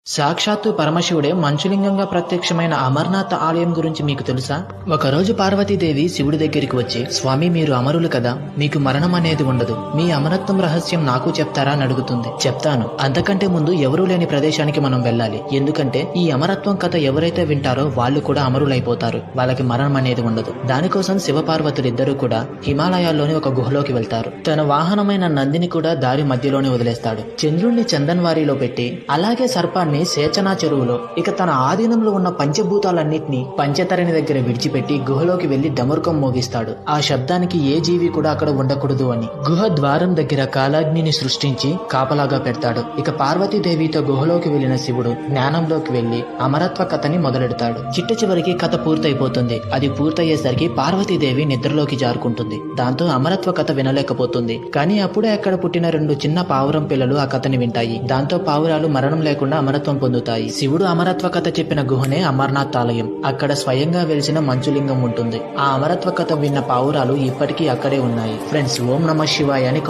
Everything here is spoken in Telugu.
సాక్షాత్తు పరమశివుడే మంచులింగంగా ప్రత్యక్షమైన అమర్నాథ్ ఆలయం గురించి మీకు తెలుసా? ఒకరోజు పార్వతీదేవి శివుడి దగ్గరికి వచ్చి, స్వామి, మీరు అమరులు కదా, మీకు మరణం అనేది ఉండదు, మీ అమరత్వం రహస్యం నాకు చెప్తారా అని అడుగుతుంది. చెప్తాను, అంతకంటే ముందు ఎవరూ లేని ప్రదేశానికి మనం వెళ్ళాలి. ఎందుకంటే ఈ అమరత్వం కథ ఎవరైతే వింటారో వాళ్ళు కూడా అమరులైపోతారు, వాళ్ళకి మరణం అనేది ఉండదు. దానికోసం శివపార్వతులిద్దరూ కూడా హిమాలయాల్లోని ఒక గుహలోకి వెళ్తారు. తన వాహనమైన నందిని కూడా దారి మధ్యలోనే వదిలేస్తాడు. చంద్రుణ్ణి చందన్వారిలో పెట్టి, అలాగే సర్పాన్ని సేచనా చెరువులో, ఇక తన ఆధీనంలో ఉన్న పంచభూతాలన్నింటినీ పంచతరణి దగ్గర విడిచిపెట్టి గుహలోకి వెళ్లి డమరుకం మోగిస్తాడు. ఆ శబ్దానికి ఏ జీవి కూడా అక్కడ ఉండకూడదు అని. గుహ ద్వారం దగ్గర కాలాగ్నిని సృష్టించి కాపలాగా పెడతాడు. ఇక పార్వతీదేవితో గుహలోకి వెళ్లిన శివుడు జ్ఞానంలోకి వెళ్లి అమరత్వ కథని మొదలెడతాడు. చిట్ట చివరికి కథ పూర్తయిపోతుంది. అది పూర్తయ్యేసరికి పార్వతీదేవి నిద్రలోకి జారుకుంటుంది. దాంతో అమరత్వ కథ వినలేకపోతుంది. కానీ అప్పుడే అక్కడ పుట్టిన రెండు చిన్న పావురం పిల్లలు ఆ కథని వింటాయి. దాంతో పావురాలు మరణం లేకుండా అమరత్వం పొందుతాయి. శివుడు అమరత్వ కథ చెప్పిన గుహనే అమర్నాథ్ ఆలయం. అక్కడ స్వయంగా వెలిసిన మంచులింగం ఉంటుంది. ఆ అమరత్వ కథ విన్న పావురాలు ఇప్పటికీ అక్కడే ఉన్నాయి. ఫ్రెండ్స్, ఓం నమః శివాయ అని